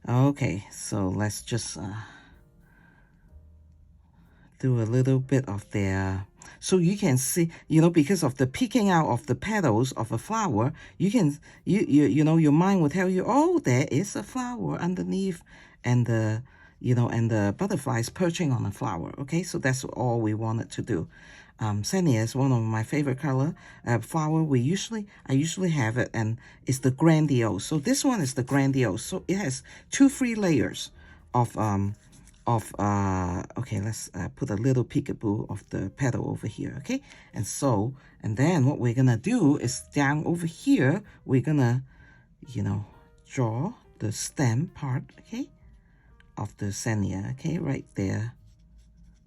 Okay, so let's just do a little bit of their, so you can see, you know, because of the peeking out of the petals of a flower, you can, you know, your mind will tell you, oh, there is a flower underneath, and the, you know, and the butterflies perching on a flower. Okay, so that's all we wanted to do. Zinnia is one of my favorite color flower. I usually have it, and it's the grandiose. So this one is the grandiose. So it has 2 free layers of okay, let's put a little peekaboo of the petal over here, okay? And so, and then what we're gonna do is down over here, we're gonna, you know, draw the stem part, okay, of the Zinnia, okay, right there,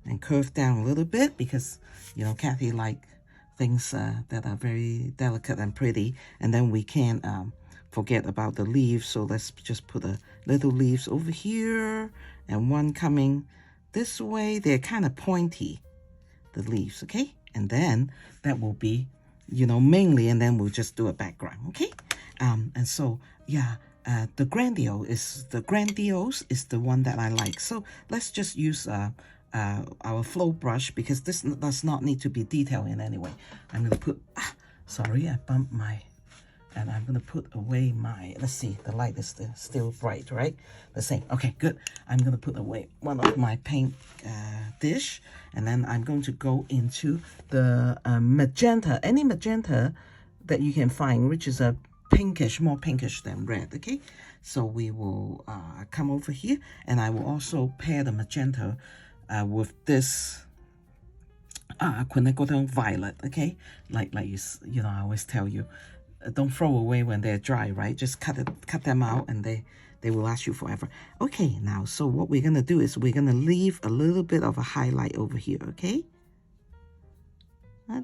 and curve down a little bit, because, you know, Kathy like things that are very delicate and pretty, and then we can't forget about the leaves, so let's just put a little leaves over here, and one coming this way. They're kind of pointy, the leaves, okay? And then that will be, you know, mainly, and then we'll just do a background, okay? And so, yeah, the grandiose is the one that I like. So let's just use our flow brush, because this does not need to be detailed in any way. I'm going to put, sorry, I bumped my, and I'm going to put away my, let's see, the light is still bright, right? The same. Okay, good. I'm going to put away one of my paint dish, and then I'm going to go into the magenta, any magenta that you can find, which is a pinkish, more pinkish than red, okay? So we will come over here, and I will also pair the magenta with this quinacridone violet, okay? Like you know, I always tell you, don't throw away when they're dry, right? Just cut them out, and they will last you forever. Okay, now, so what we're gonna do is we're gonna leave a little bit of a highlight over here, okay?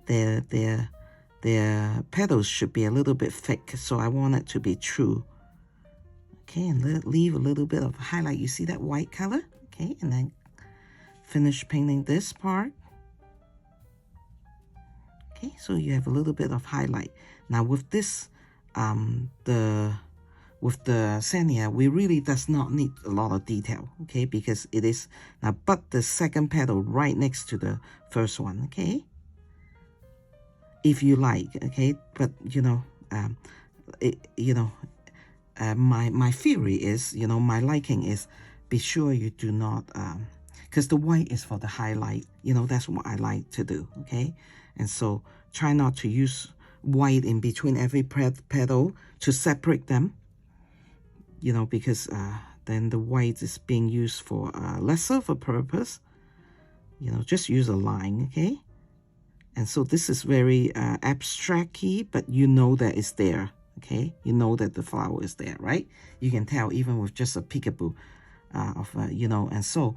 Their petals should be a little bit thick, so I want it to be true. Okay, and leave a little bit of a highlight. You see that white color? Okay, and then finish painting this part. Okay, so you have a little bit of highlight. Now with this, the with the Zinnia, we really does not need a lot of detail, okay, because it is now but the second petal right next to the first one, okay, if you like, okay, but you know, my theory is, you know, my liking is, be sure you do not, because the white is for the highlight, you know, that's what I like to do, okay, and so try not to use white in between every petal to separate them, you know, because then the white is being used for lesser of a purpose, you know, just use a line, okay, and so this is very abstract-y, but you know that it's there. Okay, you know that the flower is there, right? You can tell even with just a peekaboo you know, and so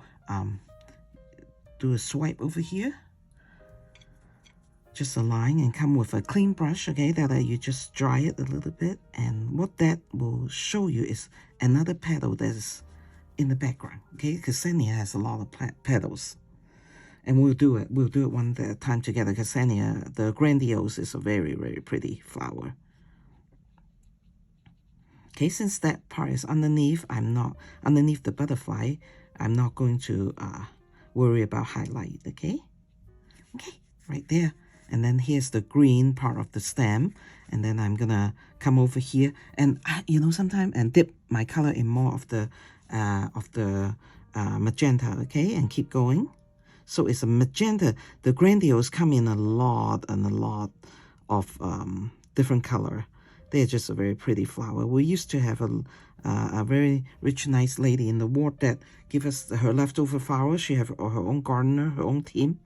do a swipe over here, just a line, and come with a clean brush, okay, that you just dry it a little bit, and what that will show you is another petal that is in the background, okay, because Zinnia has a lot of petals, and we'll do it one time together, because Zinnia, the grandiose, is a very, very pretty flower. Okay, since that part is underneath, I'm not underneath the butterfly, I'm not going to worry about highlight, okay? Okay, right there. And then here's the green part of the stem, and then I'm gonna come over here and you know, sometimes and dip my color in more of the magenta, okay, and keep going. So it's a magenta. The grandiose come in a lot and a lot of different color. They're just a very pretty flower. We used to have a very rich, nice lady in the ward that give us her leftover flowers. She have her own gardener, her own team,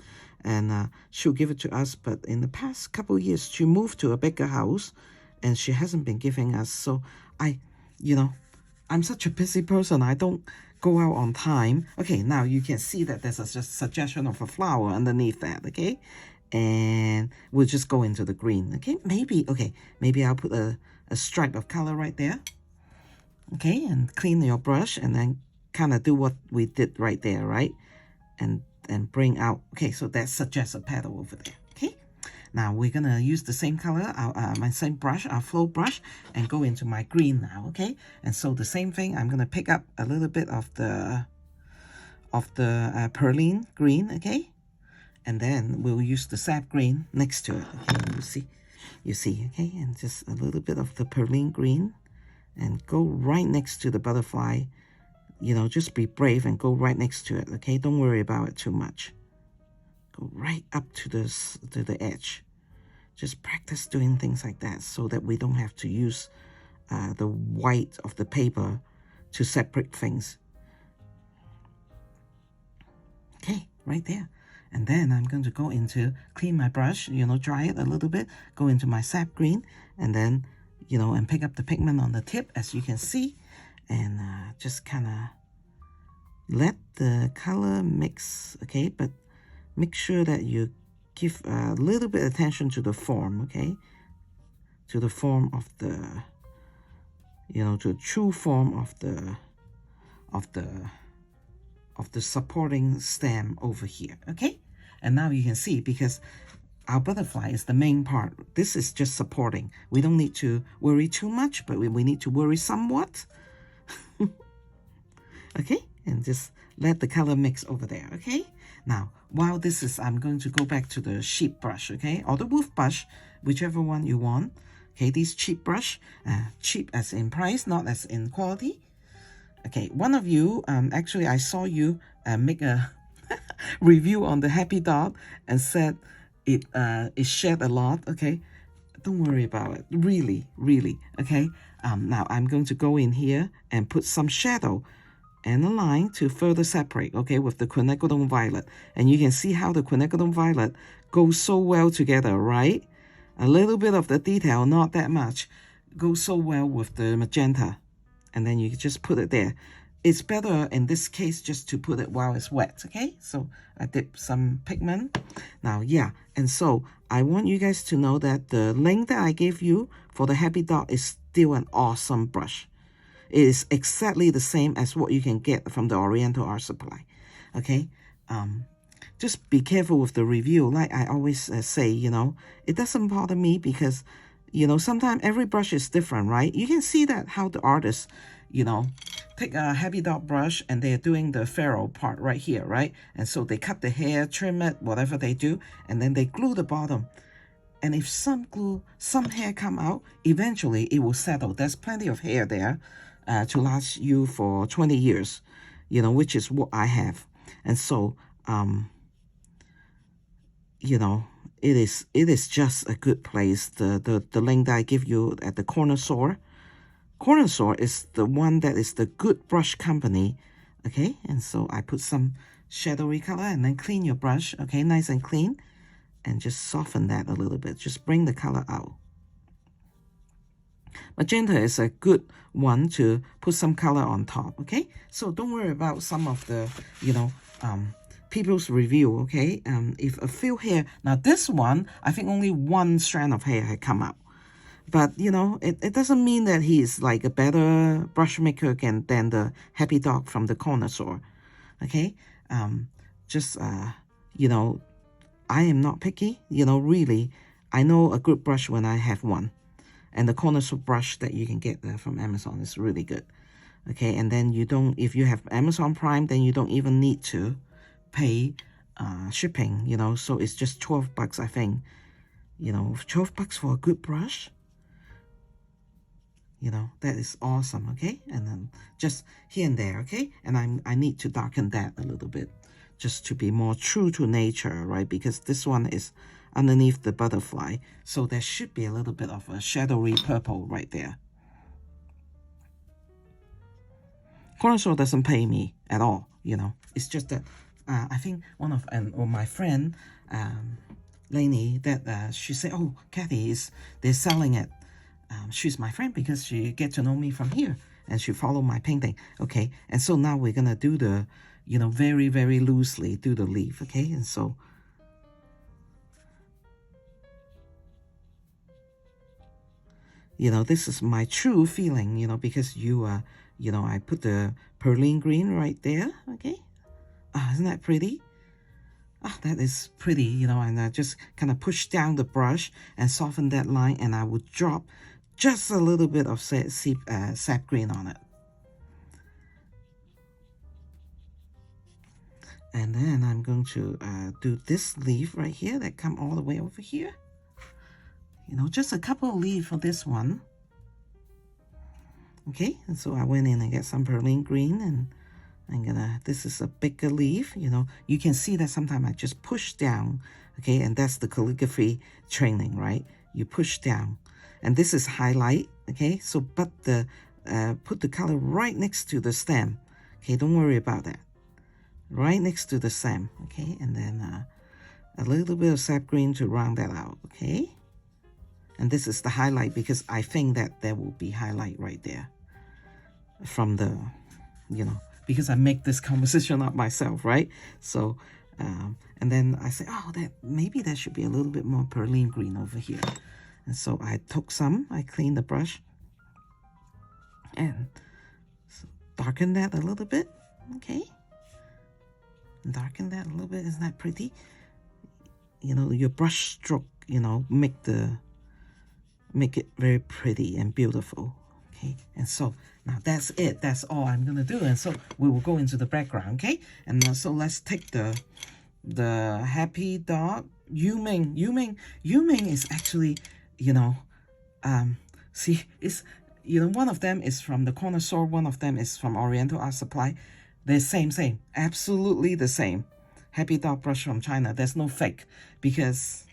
and she'll give it to us. But in the past couple of years, she moved to a bigger house, and she hasn't been giving us. So you know, I'm such a busy person. I don't go out on time. Okay, now you can see that there's a suggestion of a flower underneath that, okay? And we'll just go into the green, okay? Maybe I'll put a stripe of color right there, okay? And clean your brush, and then kind of do what we did right there, right? And bring out, okay, so that suggests a petal over there, okay? Now we're gonna use the same color, my same brush, our flow brush, and go into my green now, okay? And so the same thing, I'm gonna pick up a little bit of the perline green, okay? And then we'll use the sap green next to it, okay? You see, okay? And just a little bit of the perline green, and go right next to the butterfly. You know, just be brave and go right next to it, okay? Don't worry about it too much. Go right up to the edge. Just practice doing things like that so that we don't have to use the white of the paper to separate things. Okay, right there. And then I'm going to go into, clean my brush, you know, dry it a little bit, go into my sap green, and then, you know, and pick up the pigment on the tip, as you can see, and just kind of let the color mix, okay? But make sure that you give a little bit of attention to the form, okay? To the form of the, you know, to the true form of the supporting stem over here, okay? And now you can see, because our butterfly is the main part, this is just supporting. We don't need to worry too much, but we need to worry somewhat. Okay, and just let the color mix over there, okay? Now, while this is, I'm going to go back to the sheep brush, okay? Or the wolf brush, whichever one you want. Okay, this cheap brush, cheap as in price, not as in quality. Okay, one of you, actually I saw you make a review on the Happy Dot and said it shed a lot, okay? Don't worry about it, really, okay? Now I'm going to go in here and put some shadow and a line to further separate, okay, with the quinacridone violet. And you can see how the quinacridone violet goes so well together, right? A little bit of the detail, not that much, goes so well with the magenta. And then you just put it there. It's better in this case just to put it while it's wet, okay? So I dip some pigment. Now, yeah, and so I want you guys to know that the length that I gave you for the Happy Dot is still an awesome brush. It is exactly the same as what you can get from the Oriental Art Supply, okay? Just be careful with the review. Like I always say, you know, it doesn't bother me because You know, sometimes every brush is different, right? You can see that how the artists, you know, take a heavy dot brush and they're doing the ferrule part right here, right? And so they cut the hair, trim it, whatever they do, and then they glue the bottom. And if some hair come out, eventually it will settle. There's plenty of hair there to last you for 20 years, you know, which is what I have. And so, you know, it is just a good place. The link that I give you at the Corner Store is the one that is the good brush company. Okay, and so I put some shadowy color and then clean your brush, okay, nice and clean, and just soften that a little bit. Just bring the color out. Magenta is a good one to put some color on top, okay? So don't worry about some of the, you know, people's review, okay? If a few hair, now this one, I think only one strand of hair had come out. But, you know, it doesn't mean that he's like a better brush maker than the Happy Dog from the corner store, okay? You know, I am not picky, you know, really. I know a good brush when I have one. And the corner store brush that you can get from Amazon is really good, okay? And then you don't, if you have Amazon Prime, then you don't even need to pay shipping, you know, so it's just 12 bucks, I think. You know, 12 bucks for a good brush. You know, that is awesome, okay? And then just here and there, okay? And I need to darken that a little bit just to be more true to nature, right? Because this one is underneath the butterfly, so there should be a little bit of a shadowy purple right there. Corner store doesn't pay me at all, you know. It's just that I think one of my friend, Lainey, that she said, oh, Kathy, they're selling it. She's my friend because she get to know me from here and she follow my painting. Okay, and so now we're gonna do the, you know, very, very loosely do the leaf, okay? And so, you know, this is my true feeling, you know, because you know, I put the perlene green right there, okay? Isn't that pretty? That is pretty, you know, and I just kind of push down the brush and soften that line, and I would drop just a little bit of sap green on it. And then I'm going to do this leaf right here that come all the way over here. You know, just a couple of leaves for this one. Okay, and so I went in and get some perlene green, and I'm gonna, this is a bigger leaf, you know. You can see that sometimes I just push down, okay, and that's the calligraphy training, right? You push down. And this is highlight, okay? So, but put the color right next to the stem. Okay, don't worry about that. Right next to the stem, okay? And then a little bit of sap green to round that out, okay? And this is the highlight because I think that there will be highlight right there from the, you know, because I make this composition up myself, right? So, and then I say, oh, maybe there should be a little bit more perlene green over here. And so I took some, I cleaned the brush and darken that a little bit, okay? Darken that a little bit, isn't that pretty? You know, your brush stroke, you know, make it very pretty and beautiful, okay? And so now that's it, that's all I'm gonna do. And so we will go into the background, okay? And so let's take the Happy Dog, Yuming is actually, you know, see, it's, you know, one of them is from the corner store, one of them is from Oriental Art Supply. They're same, absolutely the same. Happy Dog brush from China. There's no fake because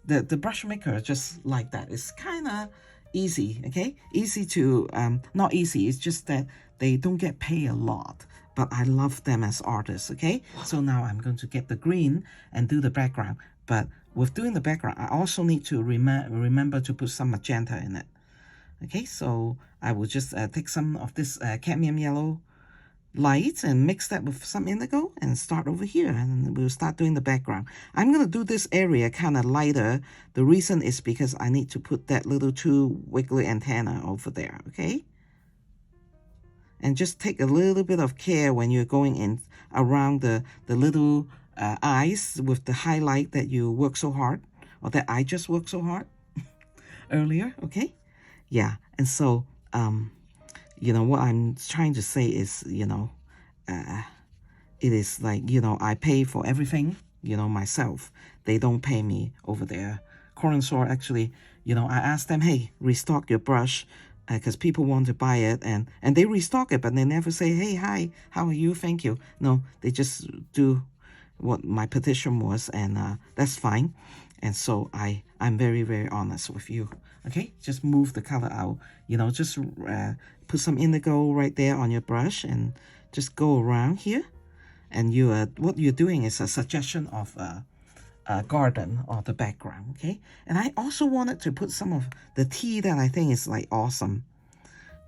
the brush maker just like that. It's kind of easy, okay? Easy to, not easy, it's just that they don't get paid a lot. But I love them as artists, okay? So now I'm going to get the green and do the background. But with doing the background, I also need to remember to put some magenta in it. Okay, so I will just take some of this cadmium yellow light and mix that with some indigo and start over here, and we'll start doing the background. I'm going to do this area kind of lighter. The reason is because I need to put that little two wiggly antenna over there, okay? And just take a little bit of care when you're going in around the little eyes with the highlight that you work so hard, or that I just worked so hard. earlier, okay? Yeah, and so, you know, what I'm trying to say is, you know, it is like, you know, I pay for everything, you know, myself. They don't pay me over there. Corner store, actually, you know, I asked them, hey, restock your brush, because people want to buy it, and they restock it, but they never say, hey, hi, how are you, thank you. No, they just do what my petition was, and that's fine. And so I'm very, very honest with you. Okay, just move the color out, you know, just put some indigo right there on your brush and just go around here. And you what you're doing is a suggestion of a garden or the background, okay? And I also wanted to put some of the tea that I think is like awesome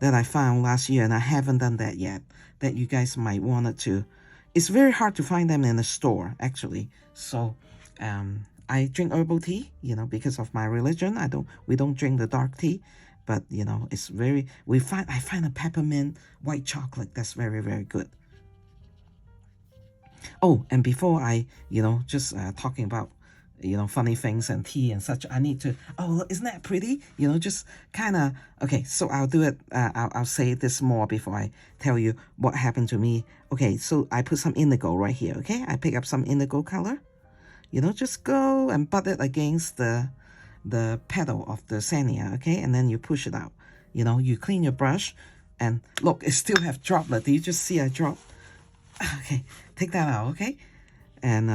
that I found last year, and I haven't done that yet, that you guys might want it to. It's very hard to find them in the store, actually. So I drink herbal tea, you know, because of my religion. We don't drink the dark tea, but you know, it's very, I find a peppermint white chocolate that's very, very good. Oh, and before I, you know, just talking about, you know, funny things and tea and such, I need to, oh, isn't that pretty? You know, just kind of, okay, so I'll do it, I'll say this more before I tell you what happened to me. Okay, so I put some indigo right here, okay? I pick up some indigo color. You know, just go and butt it against the petal of the Zinnia, okay? And then you push it out. You know, you clean your brush, and look, it still have droplet. Do you just see I drop? Okay, take that out, okay? And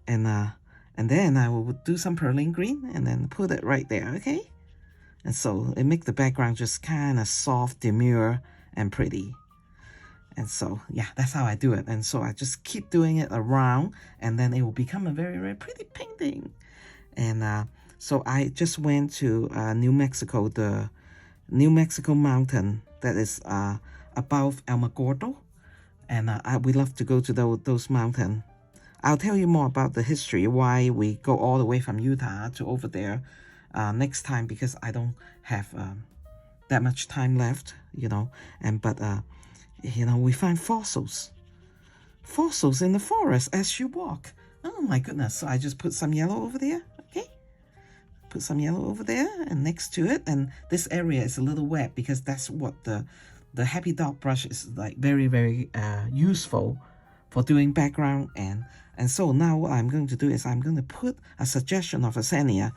and then I will do some perlin green and then put it right there, okay? And so it makes the background just kind of soft, demure, and pretty. And so, yeah, that's how I do it. And so I just keep doing it around, and then it will become a very, very pretty painting. And so I just went to New Mexico, the New Mexico mountain that is above Alamogordo. And we love to go to those mountains. I'll tell you more about the history, why we go all the way from Utah to over there next time, because I don't have that much time left, you know. But you know, we find fossils in the forest as you walk. Oh my goodness. So I just put some yellow over there, okay? Put some yellow over there and next to it. And this area is a little wet because that's what the Happy Dog brush is like, very, very useful for doing background. And so now what I'm going to do is I'm going to put a suggestion of a Zinnia,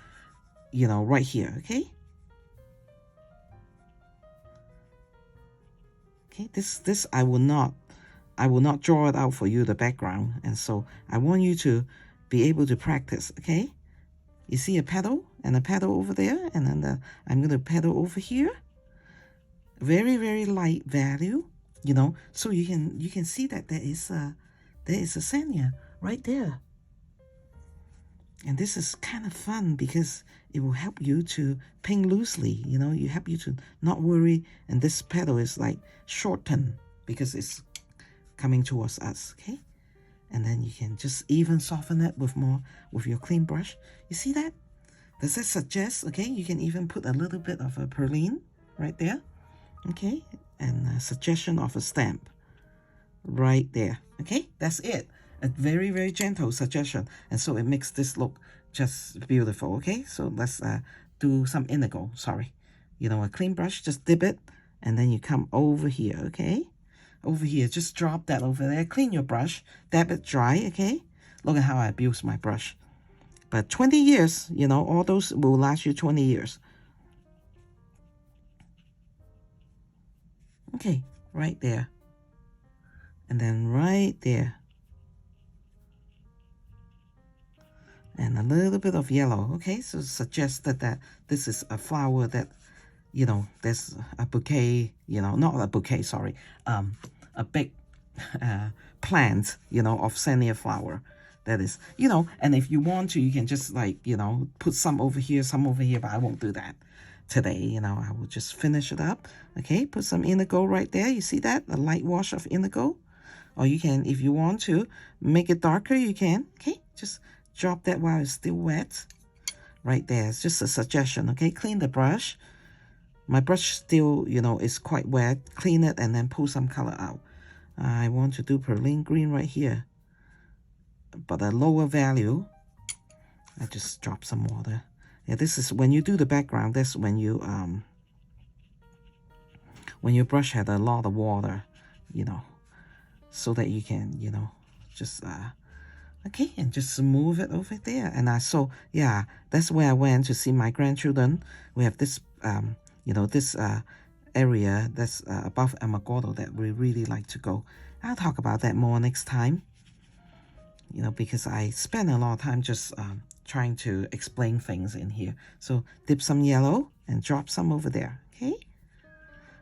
you know, right here, okay? Okay, this I will not draw it out for you, the background. And so I want you to be able to practice, okay? You see a petal and a petal over there, and then I'm going to petal over here. Very, very light value, you know, so you can see that there is a Zinnia right there. And this is kind of fun because it will help you to paint loosely, you know, you help you to not worry. And this petal is like shortened because it's coming towards us, okay? And then you can just even soften it with your clean brush. You see that? Does that suggest, okay, you can even put a little bit of a perlin right there, okay? And a suggestion of a stamp right there, okay? That's it. A very, very gentle suggestion. And so it makes this look just beautiful, okay? So let's do some indigo, sorry. You know, a clean brush, just dip it, and then you come over here, okay? Over here, just drop that over there. Clean your brush, dab it dry, okay? Look at how I abuse my brush. But 20 years, you know, all those will last you 20 years. Okay, right there. And then right there. And a little bit of yellow, okay? So suggest that this is a flower that, you know, there's a bouquet, you know, not a bouquet, sorry, a big plant, you know, of Zinnia flower. That is, you know, and if you want to, you can just like, you know, put some over here, but I won't do that today, you know. I will just finish it up, okay? Put some indigo right there. You see that? A light wash of indigo. Or you can, if you want to, make it darker, you can, okay? Just drop that while it's still wet. Right there, it's just a suggestion, okay? Clean the brush. My brush still, you know, is quite wet. Clean it and then pull some color out. I want to do perlin green right here, but a lower value. I just drop some water. Yeah, this is when you do the background, that's when your brush had a lot of water, you know, so that you can, you know, just okay, and just move it over there. And so yeah, that's where I went to see my grandchildren. We have this you know, this area that's above Amagoro that we really like to go. I'll talk about that more next time, you know, because I spend a lot of time just trying to explain things in here. So dip some yellow and drop some over there, okay?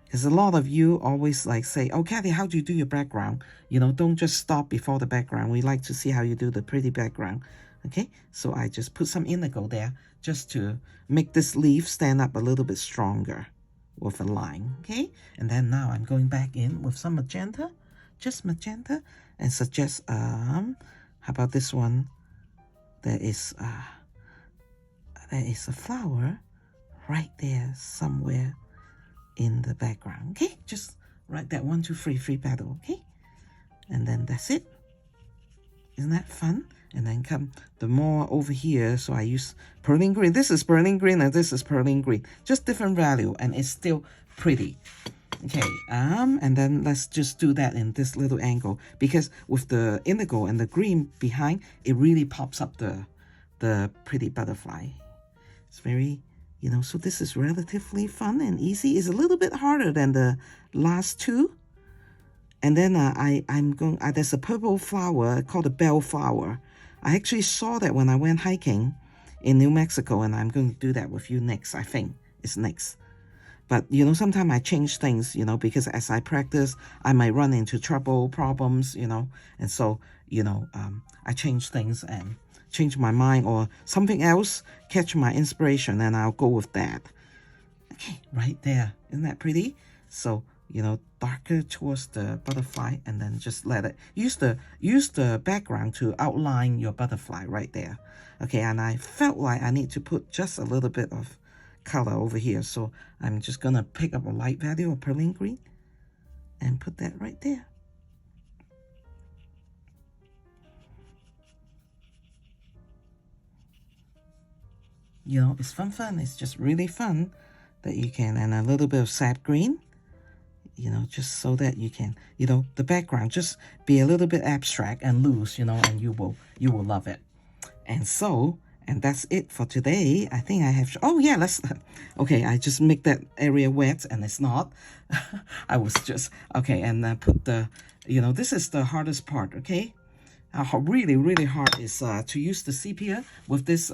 Because a lot of you always like say, oh, Kathy, how do you do your background? You know, don't just stop before the background. We like to see how you do the pretty background. Okay, so I just put some indigo there just to make this leaf stand up a little bit stronger with a line. Okay, and then now I'm going back in with some magenta, just magenta, and suggest, how about this one? There is a flower right there somewhere in the background. Okay, just write that 1 2 3 free petal. Okay, and then that's it. Isn't that fun? And then come the more over here, so I use pearlin green. This is pearlin green and this is pearlin green, just different value, and it's still pretty. Okay, and then let's just do that in this little angle, because with the indigo and the green behind, it really pops up the pretty butterfly. It's very, you know, so this is relatively fun and easy. It's a little bit harder than the last two. And then I'm going, there's a purple flower called a bellflower. I actually saw that when I went hiking in New Mexico, and I'm going to do that with you next. I think it's next. But, you know, sometimes I change things, you know, because as I practice, I might run into problems, you know. And so, you know, I change things and change my mind, or something else catch my inspiration, and I'll go with that. Okay, right there. Isn't that pretty? So, you know, darker towards the butterfly, and then just let it use the background to outline your butterfly right there. Okay, and I felt like I need to put just a little bit of color over here, so I'm just gonna pick up a light value of pearlin green and put that right there. You know, it's fun. It's just really fun that you can, and a little bit of sap green, you know, just so that you can, you know, the background just be a little bit abstract and loose, you know, and you will love it. And so, and that's it for today. I think I have, oh yeah, let's, okay, I just make that area wet, and it's not. I was just, okay, and put the, you know, this is the hardest part, okay? Really hard is to use the sepia with this,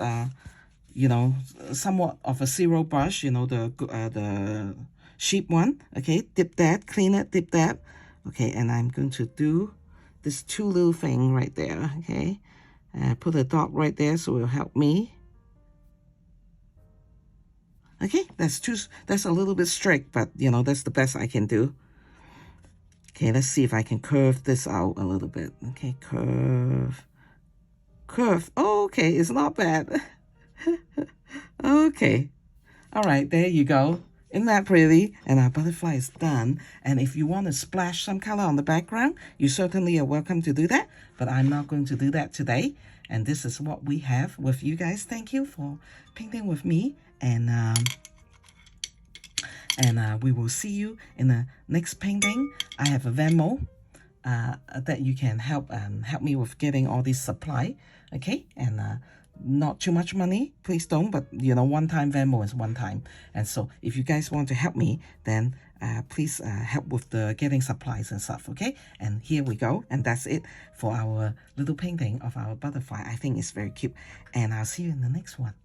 you know, somewhat of a zero brush, you know, the sheep one. Okay, dip that, clean it, dip that. Okay, and I'm going to do this two little thing right there. Okay, put a dot right there so it'll help me. Okay, that's a little bit strict, but you know, that's the best I can do. Okay, let's see if I can curve this out a little bit. Okay, curve. Oh, okay, it's not bad. Okay, all right, there you go. Isn't that pretty? And our butterfly is done. And if you want to splash some color on the background, you certainly are welcome to do that, but I'm not going to do that today. And this is what we have with you guys. Thank you for painting with me, and we will see you in the next painting. I have a Venmo that you can help me with getting all this supply. Okay, and not too much money, please don't, but you know, one-time Venmo is one time. And so if you guys want to help me, then please help with the getting supplies and stuff. Okay, and here we go, and that's it for our little painting of our butterfly. I think it's very cute, and I'll see you in the next one.